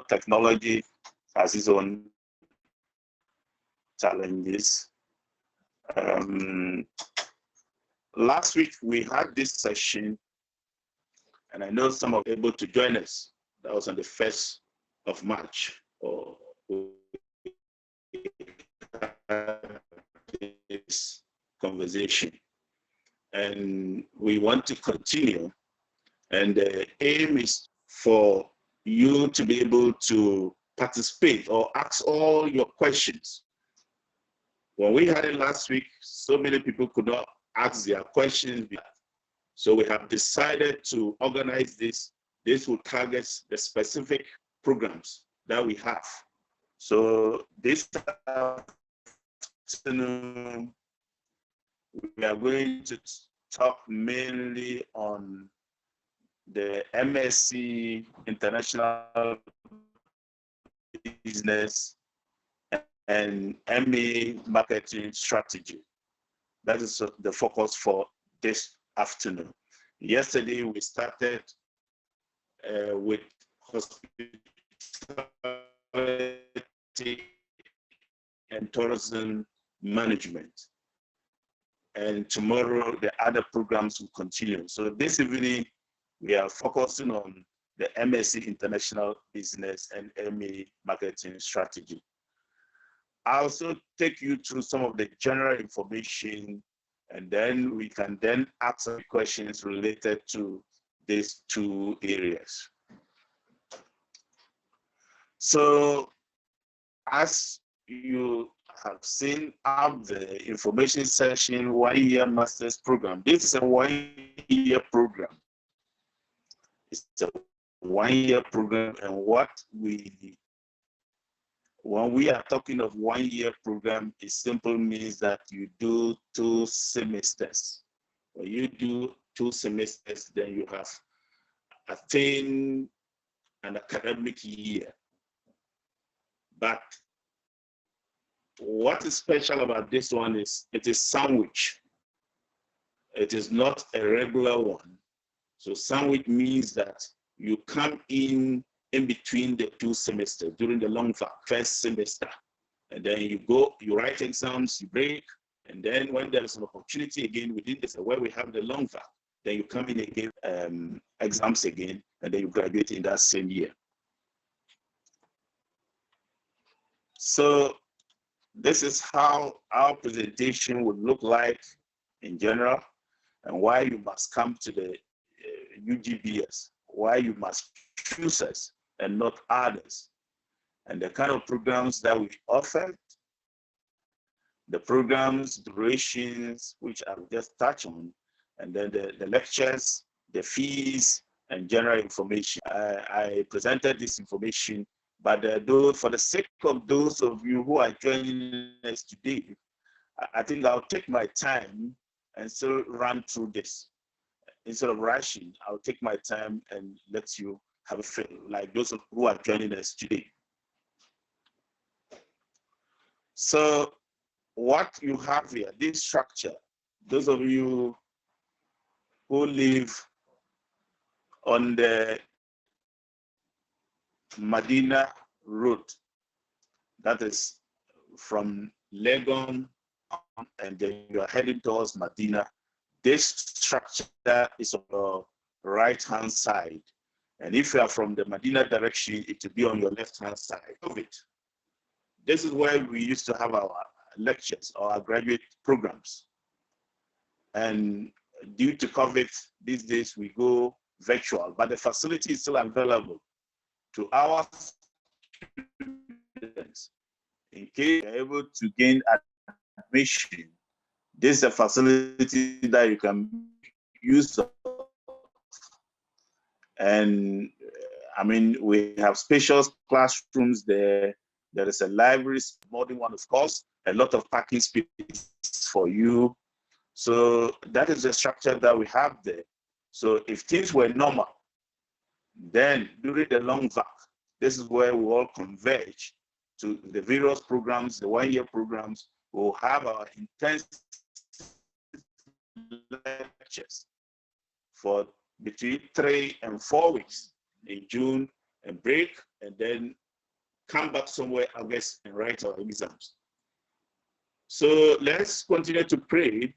technology has its own challenges. Last week we had this session, and I know some of you were able to join us. That was on the 1st of March. Or this conversation, and we want to continue. And the aim is for you to be able to participate or ask all your questions. When we had it last week, so many people could not ask their questions. So we have decided to organize this. This will target the specific programs that we have. So this afternoon, we are going to talk mainly on the MSc International Business and MA Marketing Strategy. That is the focus for this afternoon. Yesterday, we started with hospitality and tourism management. And tomorrow, the other programs will continue. So this evening, we are focusing on the MSc International Business and MA Marketing Strategy. I'll also take you through some of the general information, and then we can then ask some questions related to these two areas. So as you have seen out the information session, 1-year master's program. This is a 1-year program. It's a 1-year program, and when we are talking of 1-year program, it simply means that you do 2 semesters. When you do 2 semesters, then you have attained an academic year. But what is special about this one is it is sandwich. It is not a regular one. So sandwich means that you come in between the 2 semesters during the long first semester, and then you go, you write exams, you break, and then when there is an opportunity again within this where we have the long vac, then you come in and give exams again, and then you graduate in that same year. So this is how our presentation would look like in general, and why you must come to the UGBS, why you must choose us and not others, and the kind of programs that we offer, the programs, durations, which I've just touched on, and then the lectures, the fees, and general information. I presented this information, but for the sake of those of you who are joining us today, I think I'll take my time and still run through this. Instead of rushing, I'll take my time and let you have a feel, like those who are joining us today. So what you have here, this structure, those of you who live on the Medina Road, that is from Legon, and then you are heading towards Medina. This structure is on the right-hand side. And if you are from the Medina direction, it will be on your left-hand side of it. This is where we used to have our lectures or our graduate programs. And due to COVID, these days we go virtual, but the facility is still available to our students. In case you're able to gain admission, this is a facility that you can use. And I mean, we have spacious classrooms there. There is a library, more than one, of course, a lot of parking space for you. So that is the structure that we have there. So if things were normal, then during the long vac, this is where we all converge to the various programs, the 1-year programs. We'll have our intense lectures for between 3 and 4 weeks in June, and break, and then come back somewhere August and write our exams. So let's continue to pray,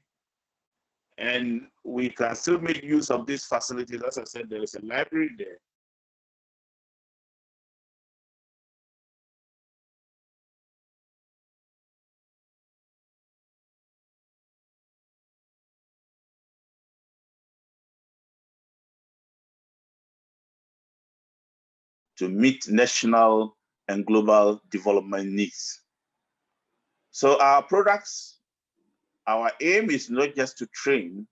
and we can still make use of these facilities. As I said, there is a library there. To meet national and global development needs. So our products, our aim is not just to train,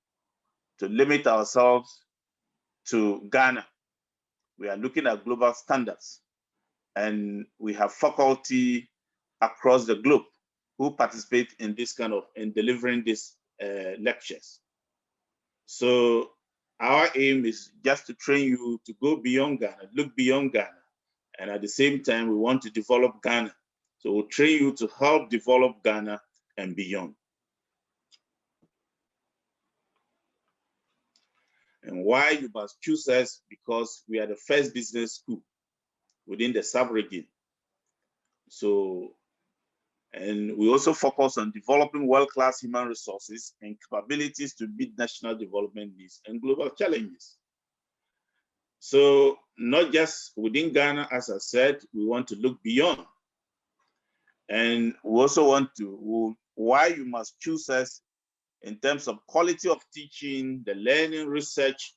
to limit ourselves to Ghana. We are looking at global standards, and we have faculty across the globe who participate in this kind of, in delivering these lectures. So our aim is just to train you to go beyond Ghana, look beyond Ghana. And at the same time, we want to develop Ghana. So we'll train you to help develop Ghana and beyond. And why you must choose us? Because we are the first business school within the sub-region. So, and we also focus on developing world-class human resources and capabilities to meet national development needs and global challenges. So not just within Ghana, as I said, we want to look beyond. And we also want to, why you must choose us in terms of quality of teaching, the learning, research,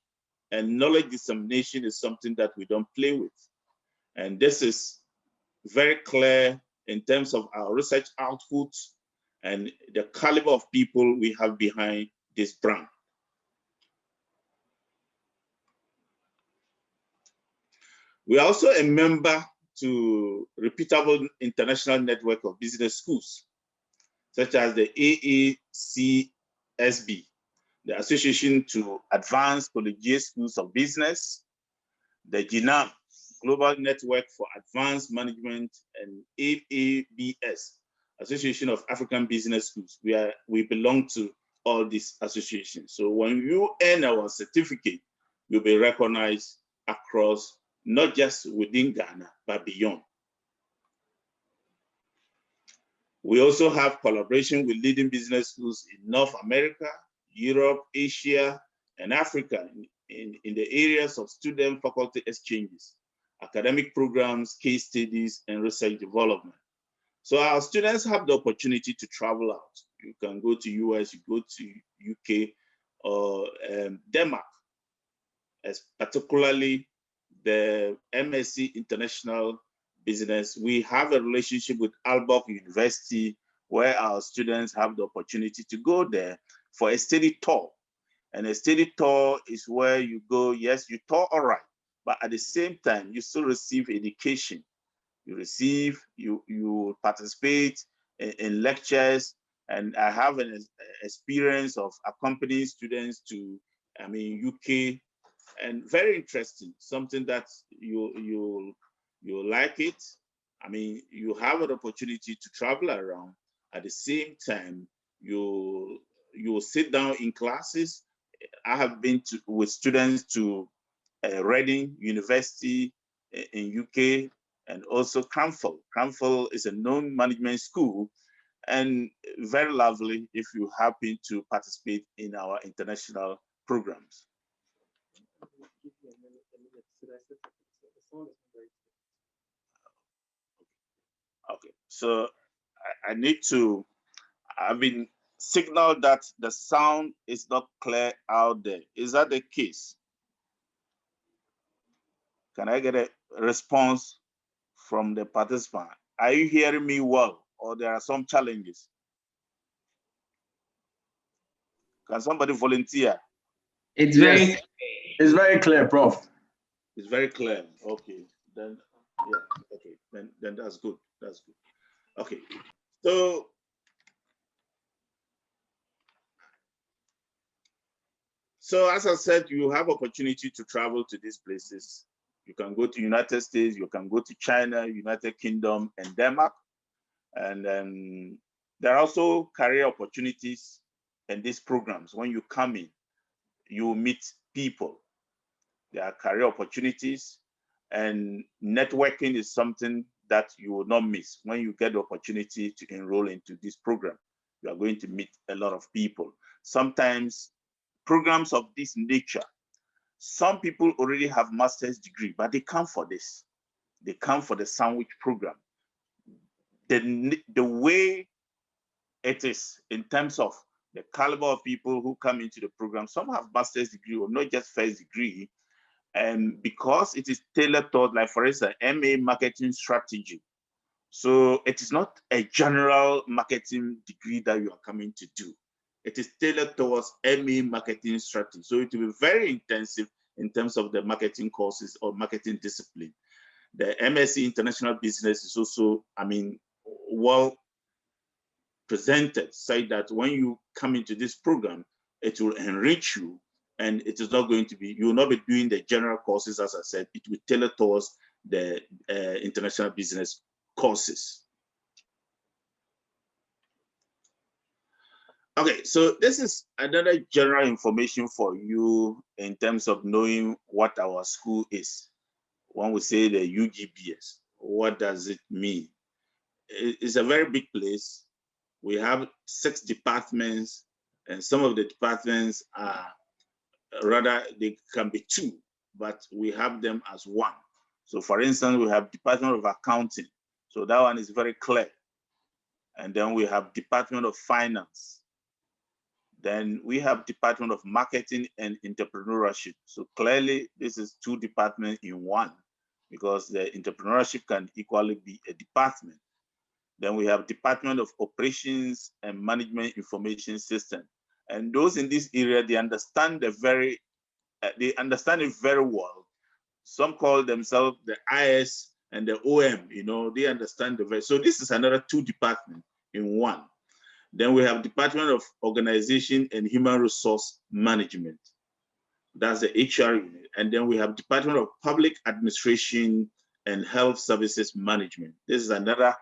and knowledge dissemination is something that we don't play with. And this is very clear in terms of our research outputs and the caliber of people we have behind this brand. We are also a member to reputable international network of business schools, such as the AACSB, the Association to Advanced Collegiate Schools of Business, the GINAM, Global Network for Advanced Management, and AABS, Association of African Business Schools. We belong to all these associations. So when you earn our certificate, you'll be recognized across, not just within Ghana, but beyond. We also have collaboration with leading business schools in North America, Europe, Asia, and Africa in the areas of student-faculty exchanges, academic programs, case studies, and research development. So our students have the opportunity to travel out. You can go to US, you go to UK, or Denmark, as particularly the MSc International Business. We have a relationship with Aalborg University where our students have the opportunity to go there for a study tour. And a study tour is where you go, yes, you tour all right, but at the same time, you still receive education. You participate in lectures, and I have an experience of accompanying students to, UK, and very interesting, something that you like it. You have an opportunity to travel around. At the same time, you sit down in classes. I have been with students to Reading University in UK, and also Cranfield. Cranfield is a known management school and very lovely if you happen to participate in our international programs. Okay, so I need to, I've been signaled that the sound is not clear out there. Is that the case? Can I get a response from the participant? Are you hearing me well, or there are some challenges? Can somebody volunteer? It's very clear, Prof. It's very clear. Okay, then yeah, okay, then that's good. That's good. Okay, so as I said, you have opportunity to travel to these places. You can go to United States, you can go to China, United Kingdom, and Denmark. And then there are also career opportunities in these programs. When you come in, you meet people. There are career opportunities, And networking is something that you will not miss. When you get the opportunity to enroll into this program, you are going to meet a lot of people. Sometimes programs of this nature, some people already have master's degree, but they come for this. They come for the sandwich program. The way it is in terms of the caliber of people who come into the program, some have master's degree or not just first degree, and because it is tailored toward, like for instance, MA marketing strategy. So it is not a general marketing degree that you are coming to do. It is tailored towards MA marketing strategy. So it will be very intensive in terms of the marketing courses or marketing discipline. The MSc International Business is also, I mean, well presented, say that when you come into this program, it will enrich you, and it is not going to be, you will not be doing the general courses, as I said, it will tailor towards the international business courses. Okay, so this is another general information for you in terms of knowing what our school is. When we say the UGBS, what does it mean? It's a very big place. We have 6 departments, and some of the departments are rather, they can be 2, but we have them as 1. So for instance, we have Department of Accounting. So that one is very clear. And then we have Department of Finance. Then we have Department of Marketing and Entrepreneurship. So clearly, this is 2 departments in 1, because the entrepreneurship can equally be a department. Then we have Department of Operations and Management Information System. And those in this area, they understand it very well. Some call themselves the IS and the OM, you know, they understand so this is another 2 departments in 1. Then we have Department of Organization and Human Resource Management. That's the HR unit. And then we have Department of Public Administration and Health Services Management. This is another,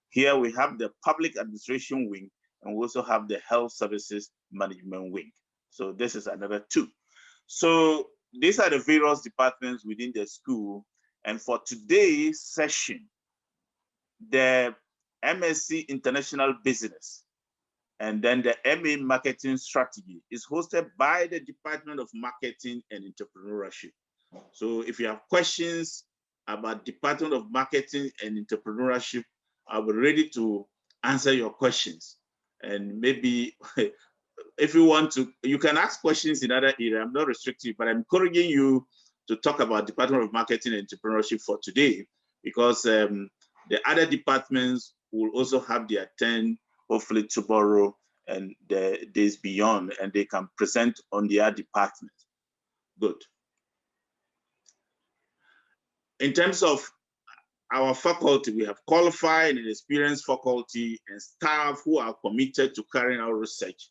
here we have the Public Administration wing, and we also have the Health Services Management wing. So this is another 2. So these are the various departments within the school. And for today's session, the MSc International Business and then the MA Marketing Strategy is hosted by the Department of Marketing and Entrepreneurship. So if you have questions about Department of Marketing and Entrepreneurship, I'll be ready to answer your questions. And maybe if you want to, you can ask questions in other areas. I'm not restrictive, but I'm encouraging you to talk about Department of Marketing and Entrepreneurship for today, because the other departments will also have their turn, hopefully tomorrow and the days beyond, and they can present on their department. Good. In terms of our faculty, we have qualified and experienced faculty and staff who are committed to carrying out research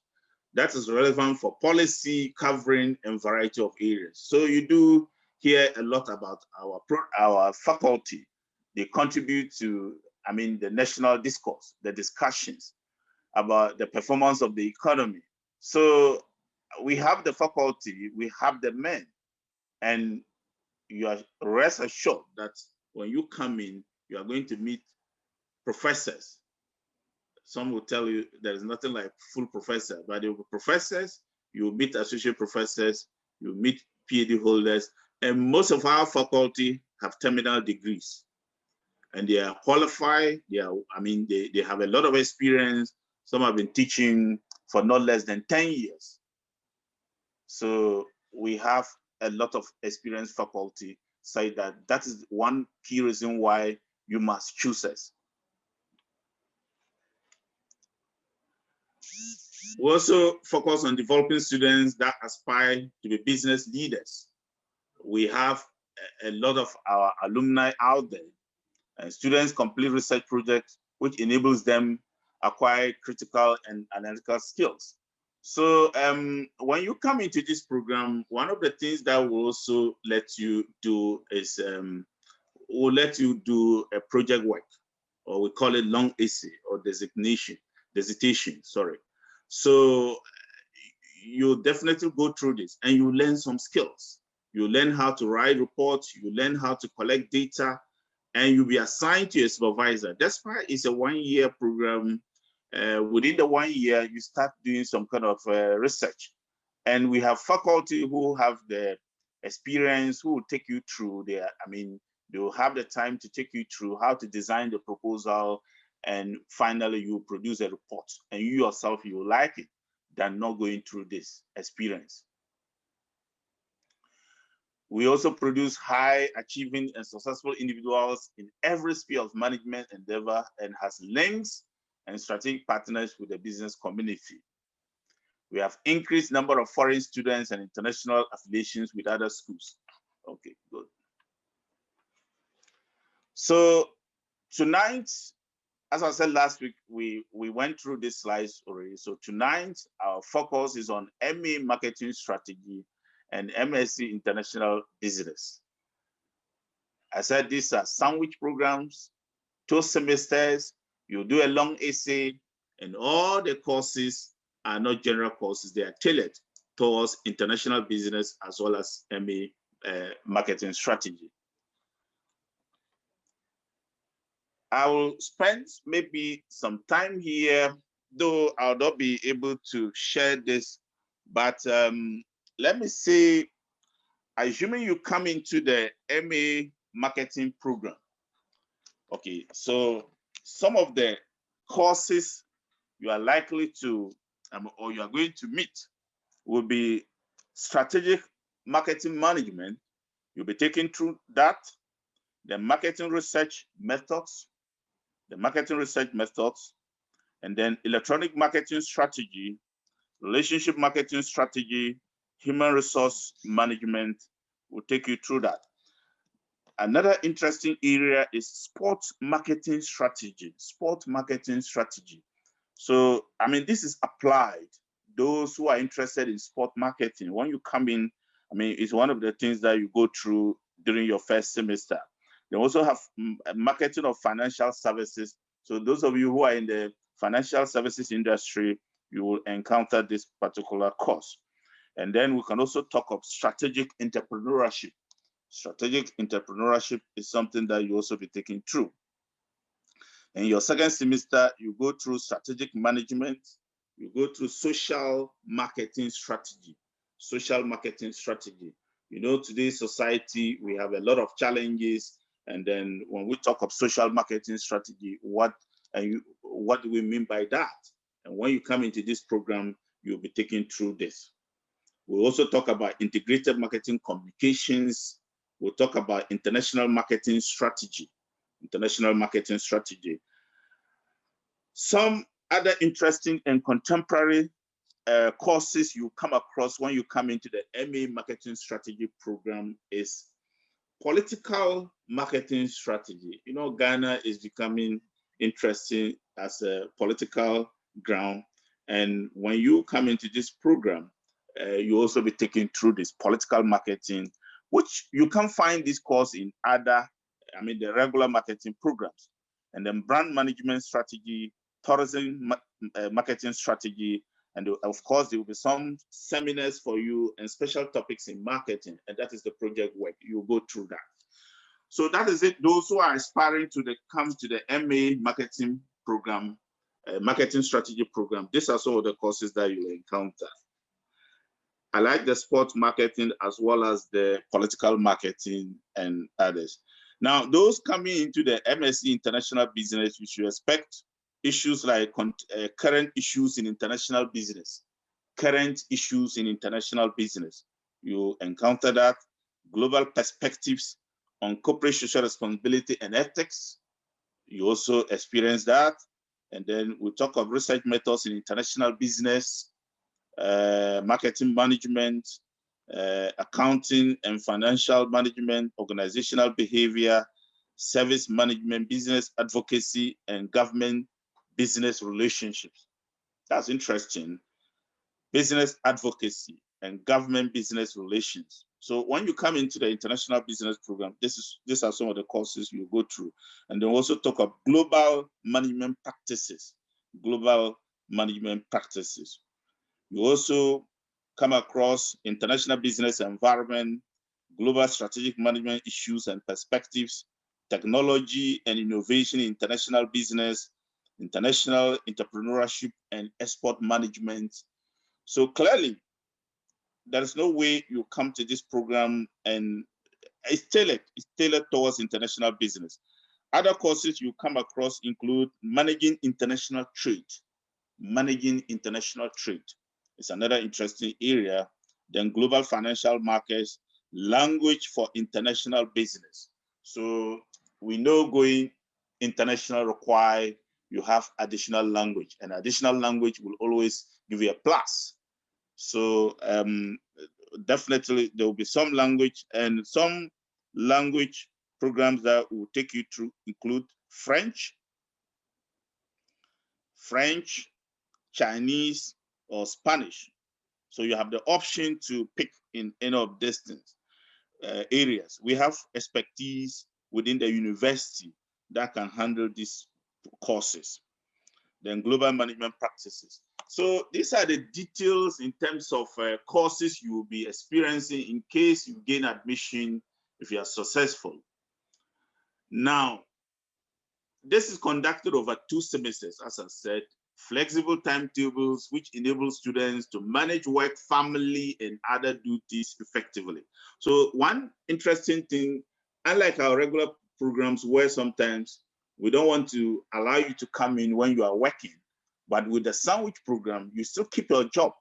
that is relevant for policy, covering a variety of areas. So you do hear a lot about our faculty. They contribute to, I mean, the national discourse, the discussions about the performance of the economy. So we have the faculty, we have the men, and you are rest assured that when you come in, you are going to meet professors. Some will tell you there is nothing like full professor, but there will be professors, you will meet associate professors, you will meet PhD holders, and most of our faculty have terminal degrees. And they are qualified, they have a lot of experience. Some have been teaching for not less than 10 years. So we have a lot of experienced faculty, say that is one key reason why you must choose us. We also focus on developing students that aspire to be business leaders. We have a lot of our alumni out there, and students complete research projects, which enables them acquire critical and analytical skills. So when you come into this program, one of the things that will also let you do is we'll let you do a project work, or we call it long essay or dissertation, sorry. So you definitely go through this and you learn some skills. You learn how to write reports, you learn how to collect data, and you'll be assigned to a supervisor. That's why it's a 1-year program. Within the 1 year, you start doing some kind of research. And we have faculty who have the experience, who will take you through they'll have the time to take you through how to design the proposal, and finally you produce a report. And you yourself, you will like it than not going through this experience. We also produce high achieving and successful individuals in every sphere of management endeavor, and has links and strategic partners with the business community. We have increased number of foreign students and international affiliations with other schools. Okay, good. So tonight, as I said last week, we went through these slides already. So tonight, our focus is on MA Marketing Strategy and MSc International Business. I said these are sandwich programs, 2 semesters, you do a long essay, and all the courses are not general courses, they are tailored towards international business as well as MA Marketing Strategy. I will spend maybe some time here, though I'll not be able to share this, but let me say, assuming you come into the MA marketing program, okay, so some of the courses you are likely to, or you are going to meet, will be strategic marketing management. You'll be taking through that, the marketing research methods, and then electronic marketing strategy, relationship marketing strategy, human resource management. Will take you through that. Another interesting area is sports marketing strategy. So, this is applied. Those who are interested in sport marketing, when you come in, it's one of the things that you go through during your first semester. They also have marketing of financial services. So those of you who are in the financial services industry, you will encounter this particular course. And then we can also talk of strategic entrepreneurship. Strategic entrepreneurship is something that you also be taking through. In your second semester, you go through strategic management, you go through social marketing strategy. Today's society, we have a lot of challenges. And then when we talk of social marketing strategy, what do we mean by that? And when you come into this program, you'll be taken through this. We'll also talk about integrated marketing communications. We'll talk about international marketing strategy. Some other interesting and contemporary courses you come across when you come into the MA Marketing Strategy program is political marketing strategy. Ghana is becoming interesting as a political ground. And when you come into this program, you also be taken through this political marketing, which you can find this course in other, the regular marketing programs. And then brand management strategy, tourism marketing strategy, and of course, there will be some seminars for you and special topics in marketing, and that is the project work. You'll go through that. So that is it. Those who are aspiring to come to the MA marketing program, marketing strategy program, these are some of the courses that you will encounter. I like the sports marketing as well as the political marketing and others. Now, those coming into the MSc International Business, you should expect issues like current issues in international business. You encounter that. Global perspectives on corporate social responsibility and ethics. You also experience that. And then we talk of research methods in international business, marketing management, accounting and financial management, organizational behavior, service management, business advocacy, and government business relationships. That's interesting. Business advocacy and government business relations. So when you come into the international business program, these are some of the courses you go through. And then also talk of global management practices. You also come across international business environment, global strategic management issues and perspectives, technology and innovation in international business, international entrepreneurship, and export management. So clearly, there is no way you come to this program and it's tailored towards international business. Other courses you come across include managing international trade. Managing international trade is another interesting area. Then global financial markets, language for international business. So we know going international require you have additional language, and additional language will always give you a plus. So definitely there will be some language, and some language programs that will take you through include French, Chinese, or Spanish. So you have the option to pick in any of these areas. We have expertise within the university that can handle these courses. Then global management practices. So these are the details in terms of courses you will be experiencing in case you gain admission if you are successful. Now, this is conducted over 2 semesters, as I said, flexible timetables, which enable students to manage work, family, and other duties effectively. So one interesting thing, unlike our regular programs where sometimes we don't want to allow you to come in when you are working, but with the sandwich program, you still keep your job.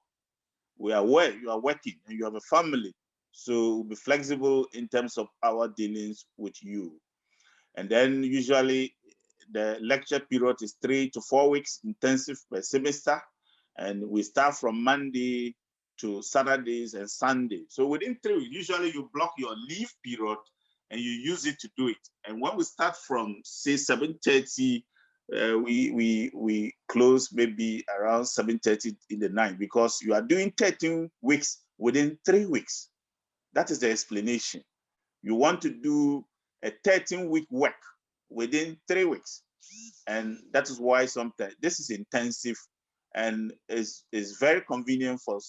We are aware you are working and you have a family. So we'll be flexible in terms of our dealings with you. And then usually the lecture period is 3 to 4 weeks intensive per semester. And we start from Monday to Saturdays and Sundays. So within 3 weeks, usually you block your leave period and you use it to do it. And when we start from say 7:30, we close maybe around 7:30 in the night, because you are doing 13 weeks within 3 weeks. That is the explanation. You want to do a 13-week work within 3 weeks. And that is why sometimes this is intensive and is very convenient for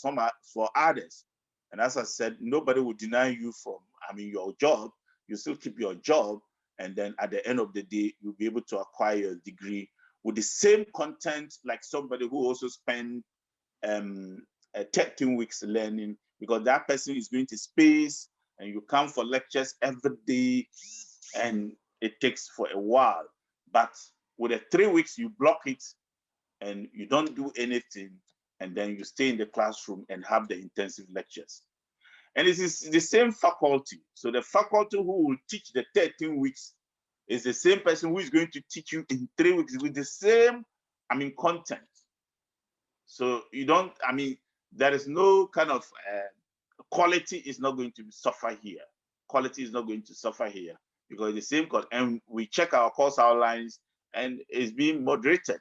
others. And as I said, nobody will deny you from, your job. You still keep your job, and then at the end of the day, you'll be able to acquire your degree with the same content like somebody who also spent 13 weeks learning, because that person is going to space and you come for lectures every day and it takes for a while. But with the 3 weeks, you block it and you don't do anything, and then you stay in the classroom and have the intensive lectures. And it is the same faculty. So the faculty who will teach the 13 weeks is the same person who is going to teach you in 3 weeks with the same, content. So you don't, there is no kind of quality is not going to suffer here. Quality is not going to suffer here, because the same course, and we check our course outlines and it's being moderated,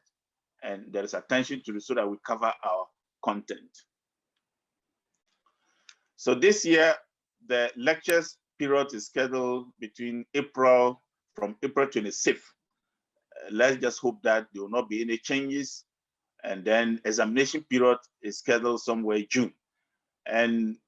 and there is attention to it so that we cover our content. So this year, the lectures period is scheduled between from April 26th. Let's just hope that there will not be any changes. And then examination period is scheduled somewhere June. And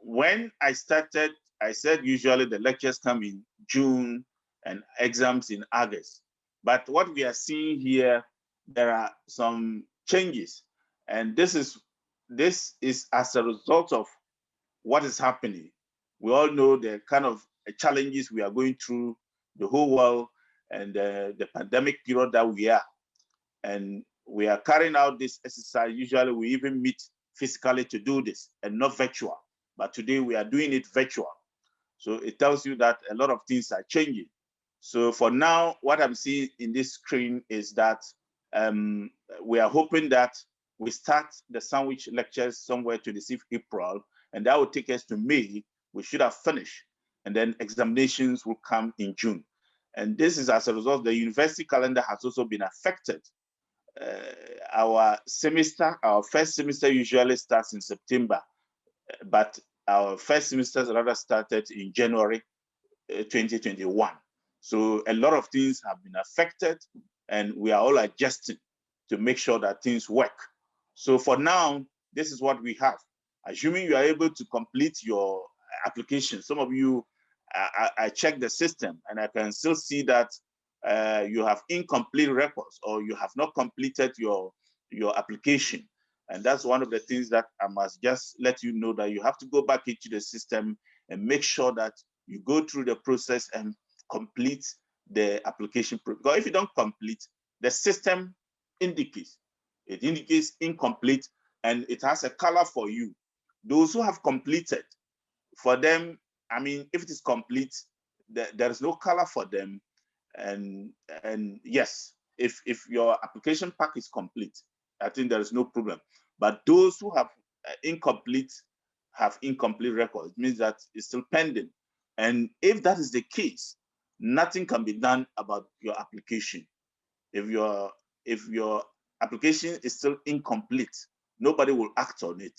when I started, I said usually the lectures come in June and exams in August. But what we are seeing here, there are some changes. And this is as a result of what is happening. We all know the kind of challenges we are going through, the whole world, and the pandemic period that we are. And we are carrying out this exercise. Usually we even meet physically to do this and not virtual. But today we are doing it virtual. So it tells you that a lot of things are changing. So for now, what I'm seeing in this screen is that we are hoping that we start the sandwich lectures somewhere 26th April, and that will take us to May. We should have finished, and then examinations will come in June. And this is as a result, the university calendar has also been affected. Our first semester usually starts in September, but our first semesters rather started in January 2021. So a lot of things have been affected, and we are all adjusting to make sure that things work. So for now, this is what we have. Assuming you are able to complete your application. Some of you, I check the system and I can still see that you have incomplete records or you have not completed your application. And that's one of the things that I must just let you know, that you have to go back into the system and make sure that you go through the process and complete the application. Because if you don't complete, the system indicates. It indicates incomplete and it has a color for you. Those who have completed, for them, I mean, if it is complete, there is no color for them. And yes, if your application pack is complete, I think there is no problem. But those who have incomplete records. It means that it's still pending. And if that is the case, nothing can be done about your application. If your application is still incomplete, nobody will act on it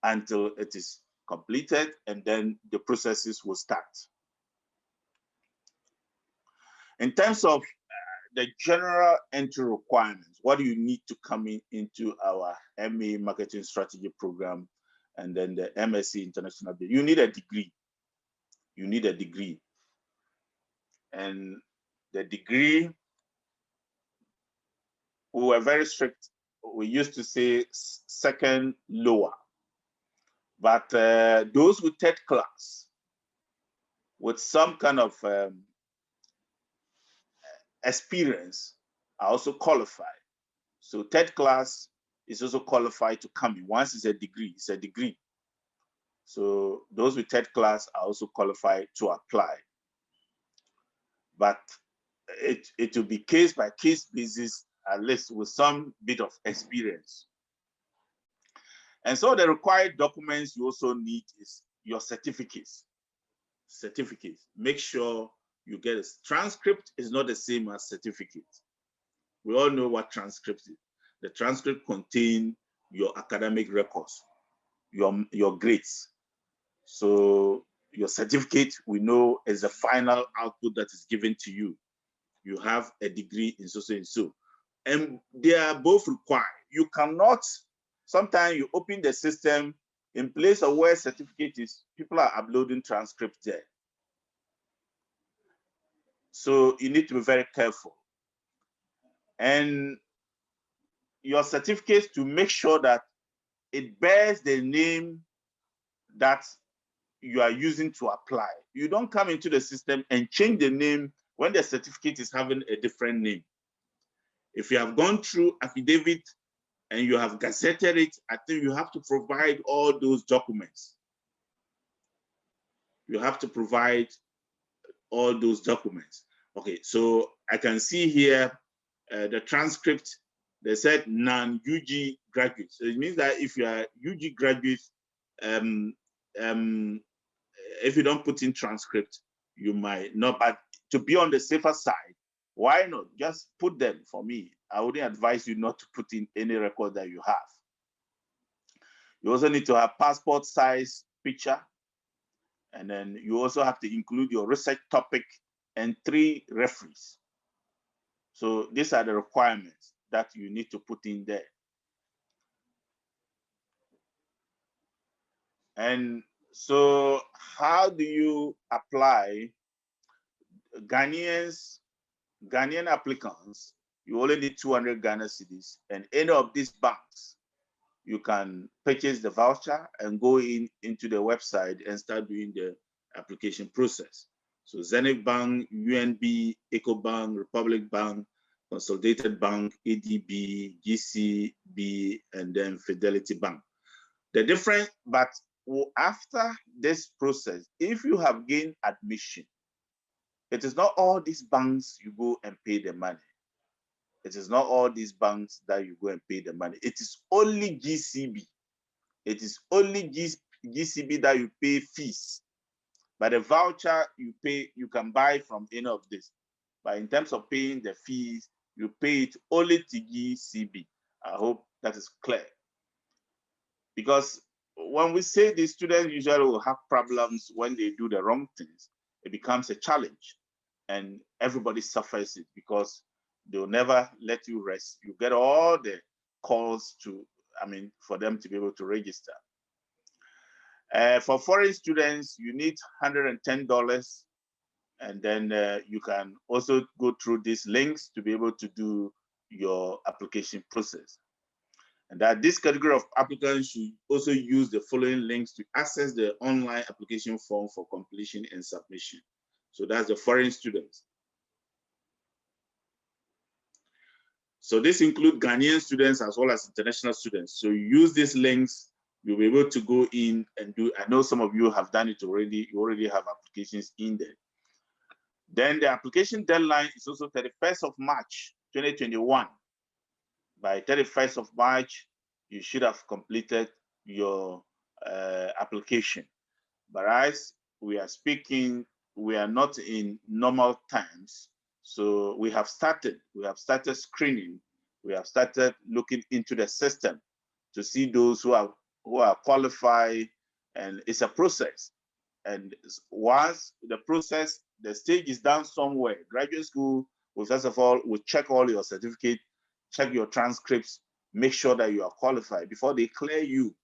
until it is completed, and then the processes will start. In terms of the general entry requirements, what do you need to come into our MA Marketing Strategy program and then the MSc International? You need a degree. You need a degree. And the degree, we were very strict. We used to say second lower. But those with third class, with some kind of experience, are also qualified. So third class is also qualified to come in. Once it's a degree, it's a degree. So those with third class are also qualified to apply. But it will be case by case basis, at least with some bit of experience. And so the required documents you also need is your certificates. Make sure you get a transcript. Is not the same as certificate. We all know what transcript is. The transcript contains your academic records, your grades. So your certificate, we know, is the final output that is given to you. You have a degree in so and so. And they are both required. You cannot, sometimes you open the system, in place of where certificate is, people are uploading transcripts there. So you need to be very careful. And your certificates, to make sure that it bears the name that you are using to apply. You don't come into the system and change the name when the certificate is having a different name. If you have gone through affidavit and you have gazetted it, I think you have to provide all those documents. You have to provide all those documents. Okay, so I can see here the transcript. They said non-UG graduates. So it means that if you are UG graduate, if you don't put in transcript, you might not. But to be on the safer side, why not just put them? For me, I wouldn't advise you not to put in any record that you have. You also need to have passport size picture. And then you also have to include your research topic and 3 referees. So these are the requirements that you need to put in there. And so how do you apply? Ghanaian applicants, you only need 200 Ghana cedis, and any of these banks, you can purchase the voucher and go into the website and start doing the application process. So Zenith Bank, UNB, EcoBank, Republic Bank, Consolidated Bank, ADB, GCB, and then Fidelity Bank. The difference, but after this process, if you have gained admission, it is not all these banks you go and pay the money. It is not all these banks that you go and pay the money. It is only GCB. It is only GCB that you pay fees. But the voucher you pay, you can buy from any of this. But in terms of paying the fees, you pay it only to GCB. I hope that is clear. Because when we say the students usually will have problems when they do the wrong things, it becomes a challenge. And everybody suffers it because they'll never let you rest. You get all the calls for them to be able to register. For foreign students, you need $110, and then you can also go through these links to be able to do your application process. And that this category of applicants should also use the following links to access the online application form for completion and submission. So that's the foreign students. So this includes Ghanaian students as well as international students. So you use these links, you'll be able to go in and do, I know some of you have done it already, you already have applications in there. Then the application deadline is also 31st of March, 2021. By 31st of March, you should have completed your application. But as we are speaking, we are not in normal times. So we have started screening. We have started looking into the system to see those who are qualified, and it's a process. And once the process, the stage is done somewhere, graduate school will first of all will check all your certificates, check your transcripts, make sure that you are qualified before they clear you.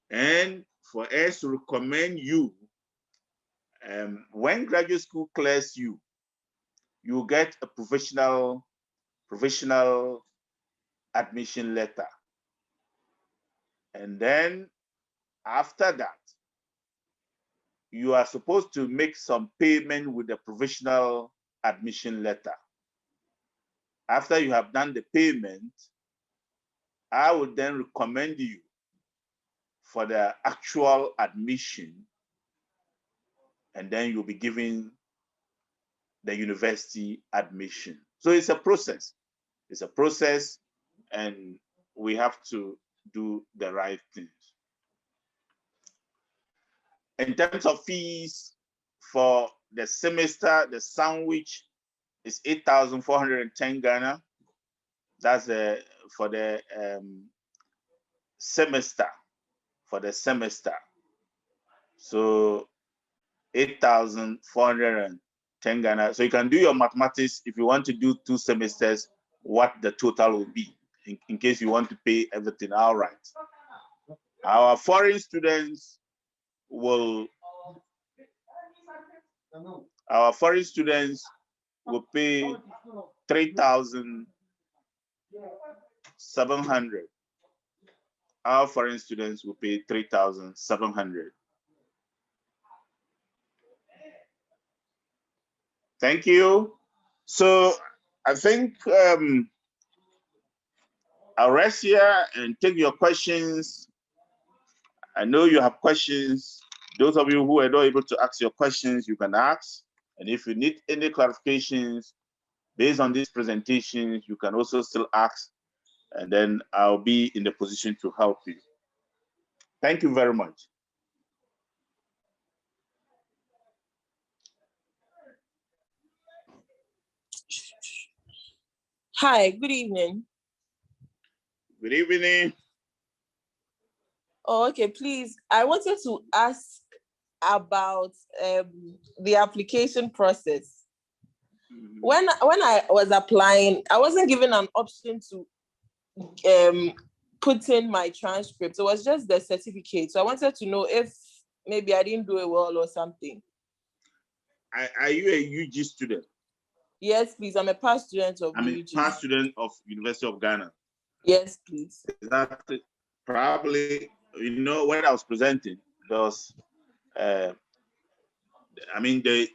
And for us to recommend you, when graduate school clears you, you get a provisional admission letter. And then after that, you are supposed to make some payment with the provisional admission letter. After you have done the payment, I would then recommend you for the actual admission, and then you'll be given the university admission. So it's a process. It's a process, and we have to do the right things. In terms of fees for the semester, the sandwich is 8,410 Ghana. That's for the semester. For the semester. So 8,410 Ghana. So you can do your mathematics if you want to do 2 semesters, what the total will be, in case you want to pay everything outright. Our foreign students will pay 3,700. Our foreign students will pay 3,700. Thank you. So I think I'll rest here and take your questions. I know you have questions. Those of you who are not able to ask your questions, you can ask. And if you need any clarifications based on these presentations, you can also still ask, and then I'll be in the position to help you. Thank you very much. Hi, good evening. Good evening. Oh, okay, please. I wanted to ask about the application process. When I was applying, I wasn't given an option to put in my transcript. It was just the certificate. So I wanted to know if maybe I didn't do it well or something. Are you a UG student? Yes, please. I'm a past student of UG. I'm a past student of University of Ghana. Yes, please. Exactly. Probably, you know, when I was presenting, there was, I mean, the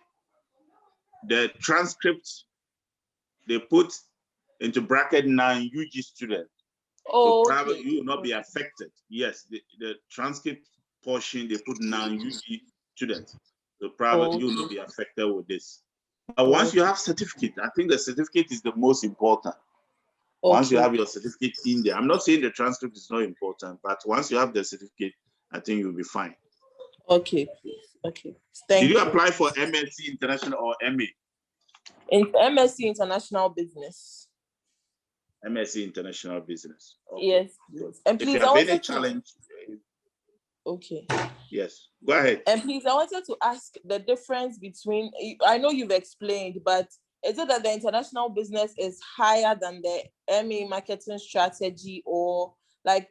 transcript, they put into bracket 9 UG student. Oh, so probably okay. you will not be affected. Yes, the transcript portion, they put 9 UG students. So probably you will not be affected with this. But once you have certificate, I think the certificate is the most important. Once you have your certificate in there, I'm not saying the transcript is not important, but once you have the certificate, I think you'll be fine. Okay, please. Okay. Thank you. Did you apply for MSc International or MA? In MSc International Business. MSc International Business. Okay. Yes, please. And please, if you have any challenge. Okay. Yes, go ahead. And please, I wanted to ask the difference between, I know you've explained, but is it that the international business is higher than the MA marketing strategy, or like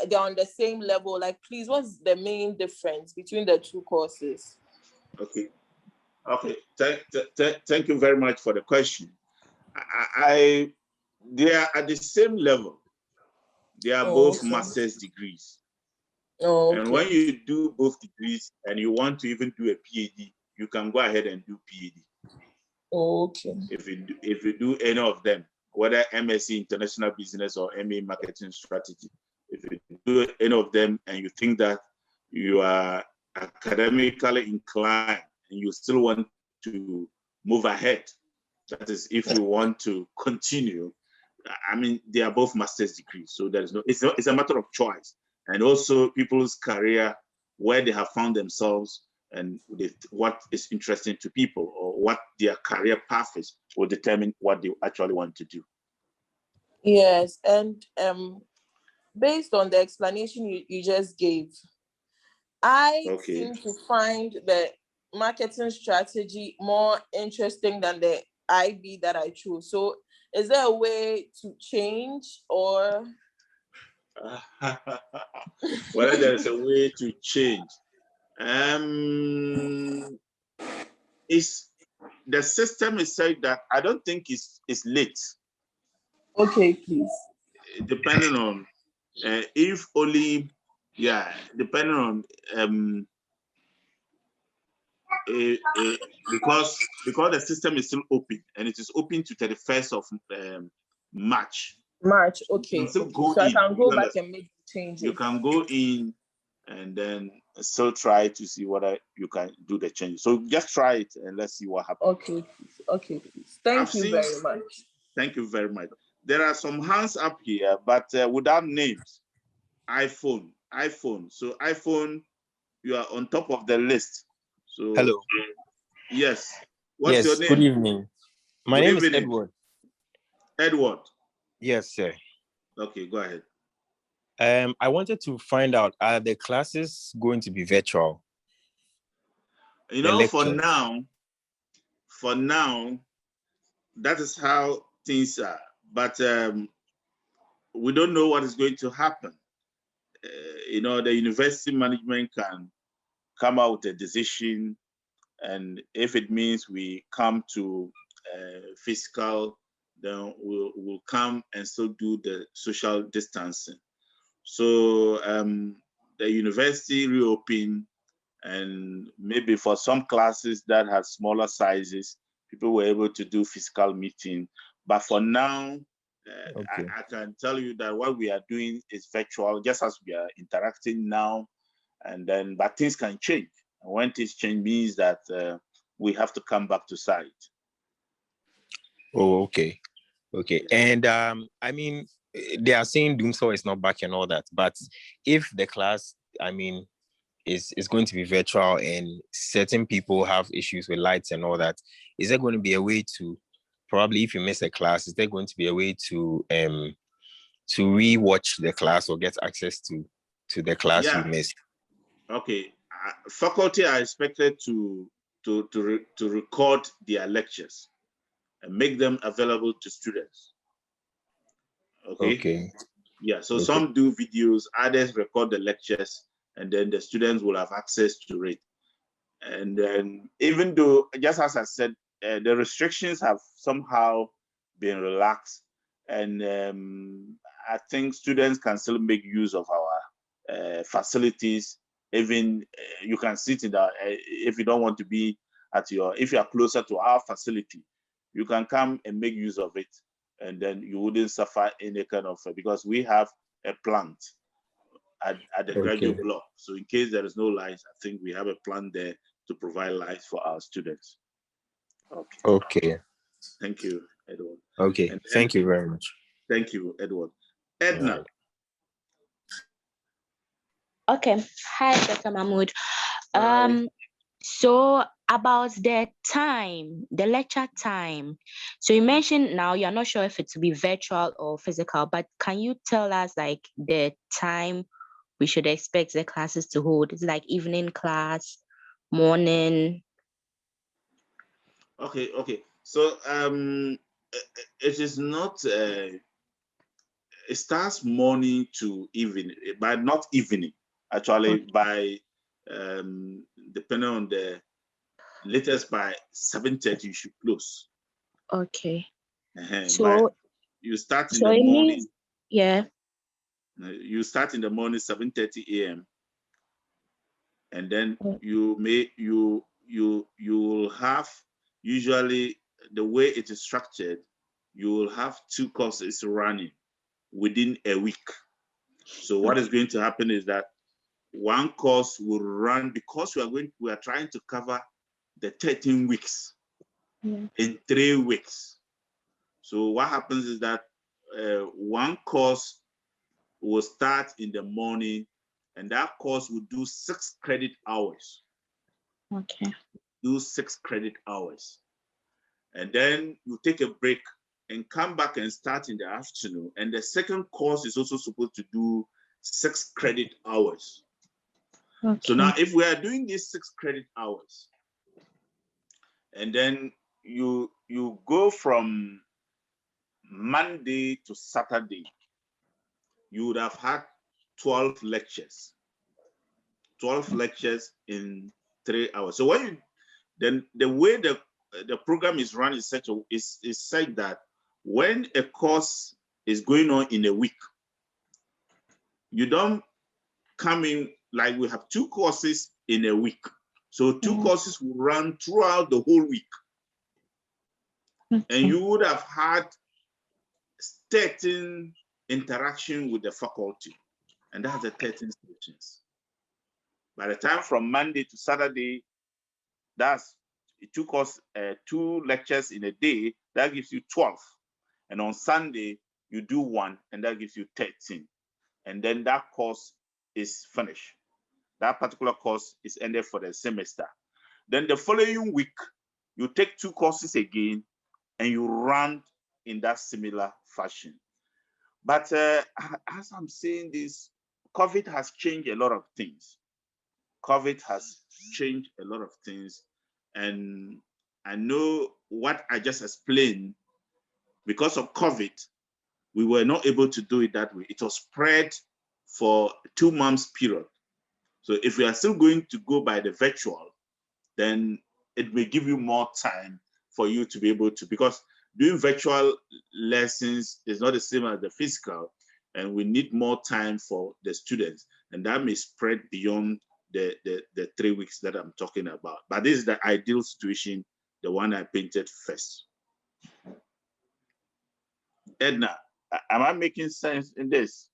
they're on the same level. Like, please, what's the main difference between the two courses? Okay. Thank you very much for the question. They are at the same level. They are both master's degrees. And when you do both degrees and you want to even do a PhD, you can go ahead and do PhD. Okay. If you do any of them, whether MSc International Business or MA Marketing Strategy, if you do any of them and you think that you are academically inclined and you still want to move ahead, that is, if you want to continue, I mean, they are both master's degrees, so there is it's a matter of choice, and also people's career, where they have found themselves, and what is interesting to people, or what their career path is, will determine what they actually want to do. Yes, and based on the explanation you just gave, I seem to find the marketing strategy more interesting than the IB that I chose. So is there a way to change, or? Whether there's a way to change. The system is said that I don't think it's late. Okay, please. Depending on if only, depending on because the system is still open, and it is open to 31st of March. March, okay. So I can go back and make changes. You can go in and then still try to see whether you can do the change. So just try it and let's see what happens. Okay, please. Thank you very much. Thank you very much. There are some hands up here, but without names. iPhone. So iPhone, you are on top of the list. So hello. Yes. What's your name? Good evening. My name is Edward. Edward. Yes, sir. Okay, go ahead. I wanted to find out, are the classes going to be virtual? For now, that is how things are. But we don't know what is going to happen. The university management can come out with a decision, and if it means we come to physical, then we'll come and still do the social distancing. So the university reopened, and maybe for some classes that had smaller sizes, people were able to do physical meeting. But for now, I can tell you that what we are doing is virtual, just as we are interacting now. But things can change. And when things change means that we have to come back to site. Oh, okay. And I mean, they are saying Doomsaw is not back and all that, but if the class, I mean, is going to be virtual and certain people have issues with lights and all that, is there going to be a way to, probably if you miss a class, is there going to be a way to re-watch the class or get access to the class you missed? Okay, faculty are expected to record their lectures and make them available to students. Okay. Yeah, so some do videos, others record the lectures, and then the students will have access to it. And then, even though, just as I said, the restrictions have somehow been relaxed, and I think students can still make use of our facilities. Even you can sit in the, if you don't want to be if you are closer to our facility, you can come and make use of it, and then you wouldn't suffer any kind of, because we have a plant at the graduate block. So in case there is no lights, I think we have a plan there to provide lights for our students. Okay. Thank you, Edward. Okay. Thank you very much. Thank you, Edward. Edna. Okay. Hi, Dr. Mahmoud. So about the time, the lecture time. So you mentioned now you're not sure if it will be virtual or physical, but can you tell us like the time we should expect the classes to hold? It's like evening class, morning. Okay. So it is not it starts morning to evening, but not evening, actually, by depending on the latest by 7:30 you should close. Okay. So you start in the morning. Yeah. You start in the morning 7:30 a.m. and then you will have, usually the way it is structured, you will have 2 courses running within a week. So what is going to happen is that one course will run, because we are trying to cover the 13 weeks in 3 weeks. So what happens is that one course will start in the morning, and that course will do 6 credit hours. Okay. Do 6 credit hours. And then you take a break and come back and start in the afternoon. And the second course is also supposed to do 6 credit hours. Okay. So now if we are doing these 6 credit hours, and then you go from Monday to Saturday, you would have had 12 lectures. 12 lectures in 3 hours. So when you, then the way the program is run is such that when a course is going on in a week, you don't come in, like we have 2 courses in a week. So 2 courses will run throughout the whole week. And you would have had 13 interaction with the faculty. And that's the 13 sessions. By the time from Monday to Saturday, that's, it took us 2 lectures in a day, that gives you 12. And on Sunday, you do 1, and that gives you 13. And then that course is finished. That particular course is ended for the semester. Then the following week, you take 2 courses again, and you run in that similar fashion. But as I'm saying this, COVID has changed a lot of things. COVID has changed a lot of things. And I know what I just explained, because of COVID, we were not able to do it that way. It was spread for 2 months period. So if we are still going to go by the virtual, then it may give you more time for you to be able to, because doing virtual lessons is not the same as the physical, and we need more time for the students, and that may spread beyond the 3 weeks that I'm talking about. But this is the ideal situation, the one I painted first. Edna, am I making sense in this?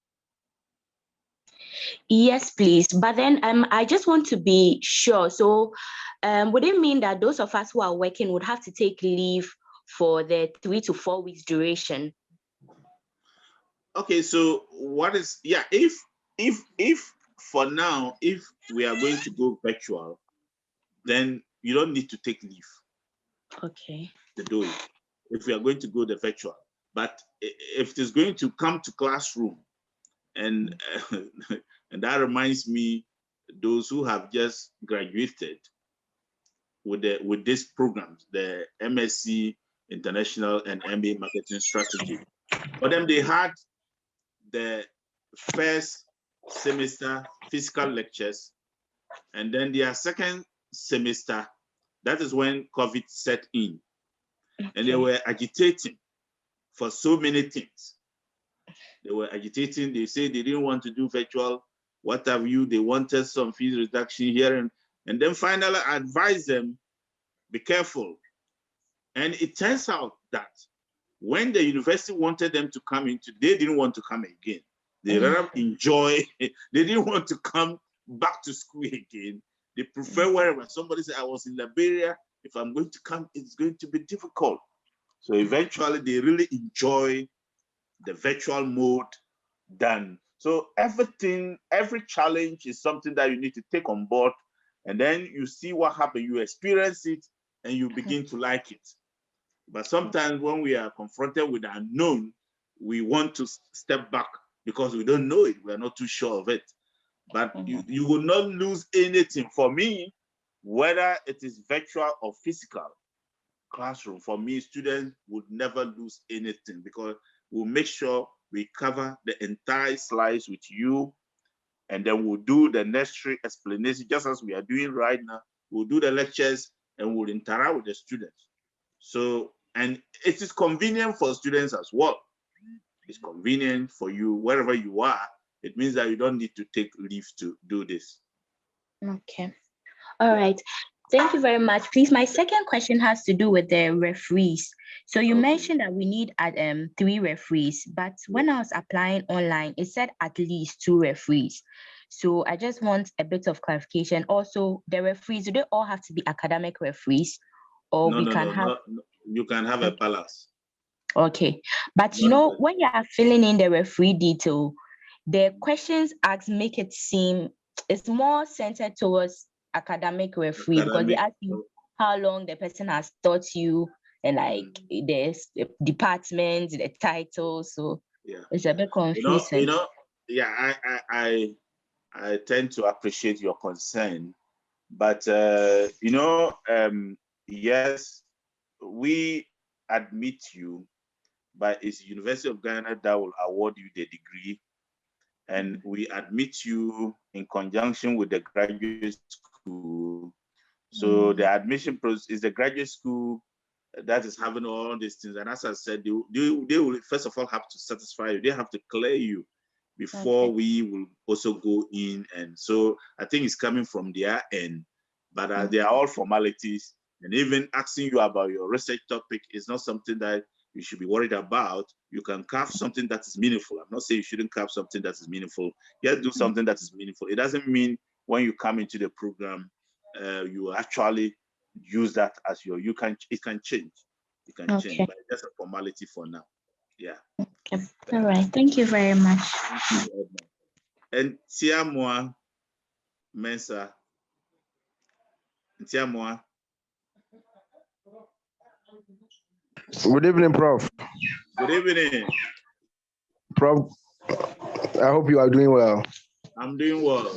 Yes, please. But then I just want to be sure. So would it mean that those of us who are working would have to take leave for the 3 to 4 weeks duration? Okay, so what is, yeah, if for now, if we are going to go virtual, then you don't need to take leave. Okay. To do it, if we are going to go the virtual. But if it is going to come to classroom, and and that reminds me, those who have just graduated with this program, the MSc International and MA Marketing Strategy. For them, they had the first semester physical lectures, and then their second semester, that is when COVID set in. Okay. And they were agitating for so many things. They were agitating. They said they didn't want to do virtual, what have you. They wanted some fees reduction here. And then finally I advised them, be careful. And it turns out that when the university wanted them to come into, they didn't want to come again. They rather enjoy, they didn't want to come back to school again. They prefer wherever. Somebody said, I was in Liberia. If I'm going to come, it's going to be difficult. So eventually they really enjoy the virtual mode done. So everything, every challenge is something that you need to take on board, and then you see what happens, you experience it, and you begin to like it. But sometimes when we are confronted with the unknown, we want to step back because we don't know it, we are not too sure of it. But you will not lose anything. For me, whether it is virtual or physical classroom, for me, students would never lose anything, because we'll make sure we cover the entire slides with you, and then we'll do the necessary explanation, just as we are doing right now. We'll do the lectures and we'll interact with the students. So, and it is convenient for students as well. It's convenient for you wherever you are. It means that you don't need to take leave to do this. Okay. All right. Thank you very much. Please, my second question has to do with the referees. So you mentioned that we need 3 referees, but when I was applying online, it said at least 2 referees. So I just want a bit of clarification. Also, the referees, do they all have to be academic referees, or No, you can have a balance. Okay, but you know, when you are filling in the referee detail, the questions asked make it seem it's more centered towards academic referee, because they ask you how long the person has taught you, and like the department, the title. So it's a bit confusing. Yeah, I tend to appreciate your concern, but yes, we admit you, but it's University of Ghana that will award you the degree, and we admit you in conjunction with the graduate school. So the admission process is the graduate school that is having all these things. And as I said, they will first of all have to satisfy you. They have to clear you before we will also go in. And so I think it's coming from their end, but they are all formalities. And even asking you about your research topic is not something that you should be worried about. You can carve something that is meaningful. I'm not saying you shouldn't carve something that is meaningful. Just do something that is meaningful. It doesn't mean when you come into the program, you actually use that as your, it can change. It can change, but it's just a formality for now. Yeah. Okay. All right. Thank you very much. And Tiamoa Mensa. Tiamoa. Good evening, Prof. Good evening. Prof, I hope you are doing well. I'm doing well.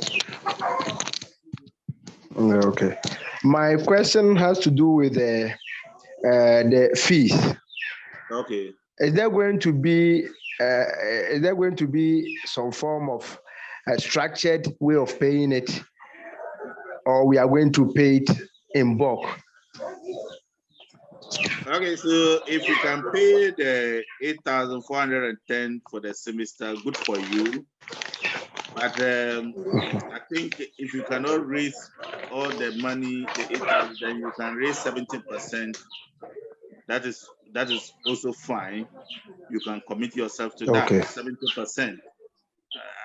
Okay. My question has to do with the fees. Okay. Is there going to be some form of a structured way of paying it, or we are going to pay it in bulk? Okay, so if you can pay the 8,410 for the semester, good for you. But I think if you cannot raise all the money, the 8,000, then you can raise 70%. That is also fine. You can commit yourself to that 70%.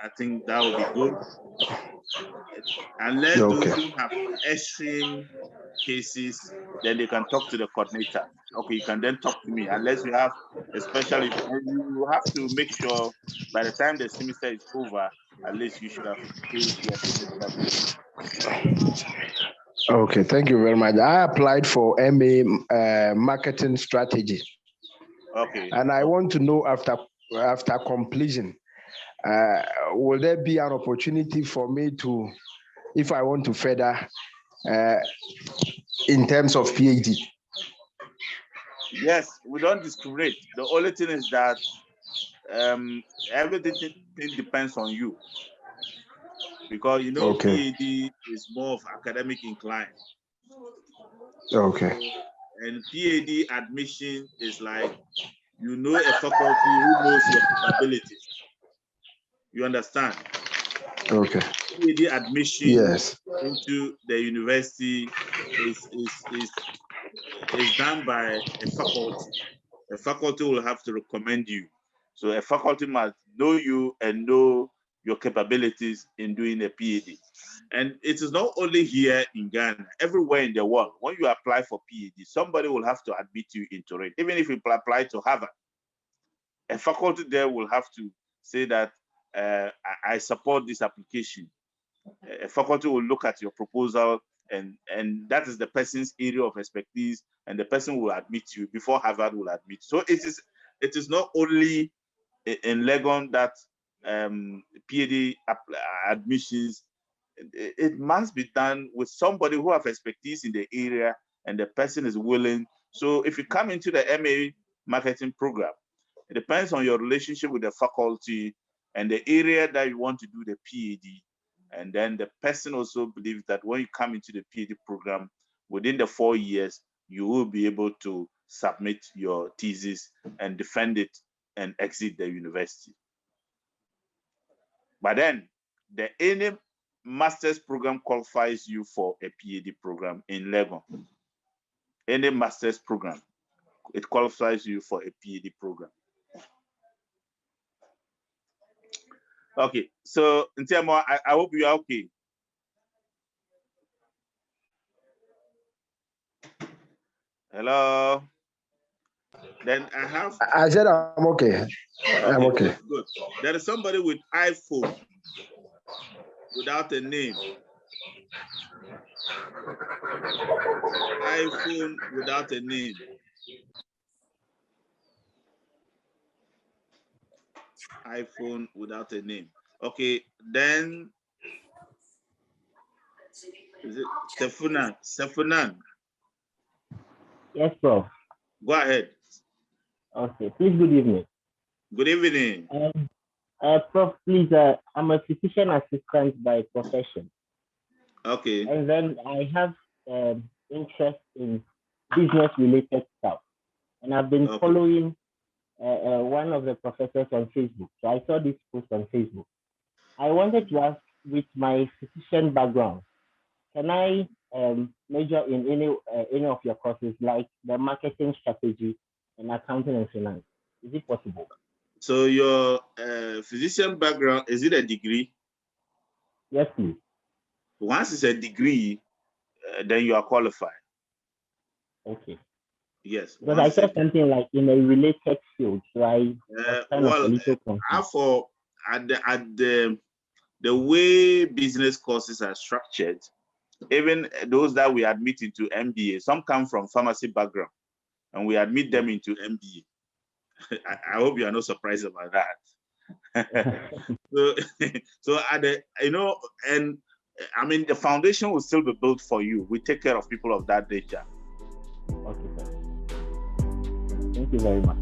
I think that would be good. Unless those who have extreme cases, then they can talk to the coordinator. Okay, you can then talk to me. Unless you have, especially, you have to make sure by the time the semester is over, at least you should have paid your semester. Okay, thank you very much. I applied for MA Marketing Strategy. Okay. And I want to know after completion, will there be an opportunity for me to, if I want to further in terms of PhD? Yes, we don't discriminate. The only thing is that everything depends on you. Because PhD is more of academic inclined. Okay. And PhD admission is like, a faculty who knows your capabilities. You understand? Okay. PhD admission into the university is done by a faculty. A faculty will have to recommend you. So a faculty must know you and know your capabilities in doing a PhD. And it is not only here in Ghana, everywhere in the world. When you apply for PhD, somebody will have to admit you into it. Even if you apply to Harvard, a faculty there will have to say that I support this application. A faculty will look at your proposal, and that is the person's area of expertise, and the person will admit you before Harvard will admit. So it is not only in Legon that PhD admissions. It must be done with somebody who has expertise in the area, and the person is willing. So if you come into the MA marketing program, It depends on your relationship with the faculty and the area that you want to do the PhD. And then the person also believes that when you come into the PhD program, within the 4 years, you will be able to submit your thesis and defend it and exit the university. But then any master's program qualifies you for a PhD program in Legon. Any master's program, it qualifies you for a PhD program. Okay, so Ntiamo, I hope you are okay. Hello. Then I said I'm okay. I'm okay. Good. There is somebody with iPhone without a name. iPhone without a name. iPhone without a name. Okay, then is it Sefunan? Yes, Prof. Go ahead. Okay, please, good evening. Good evening. Prof, please, I'm a physician assistant by profession. Okay. And then I have interest in business-related stuff. And I've been following one of the professors on Facebook. So I saw this post on Facebook. I wanted to ask, with my physician background, can I major in any of your courses, like the marketing strategy and accounting and finance? Is it possible? So your physician background, is it a degree? Yes, please. Once it's a degree, then you are qualified. Okay. Yes. But I saw something like in a related field, so I the way business courses are structured, even those that we admit into MBA, some come from pharmacy background, and we admit them into MBA. I hope you are not surprised about that. so at the, and I mean, the foundation will still be built for you. We take care of people of that nature. Okay, sir. Thank you very much.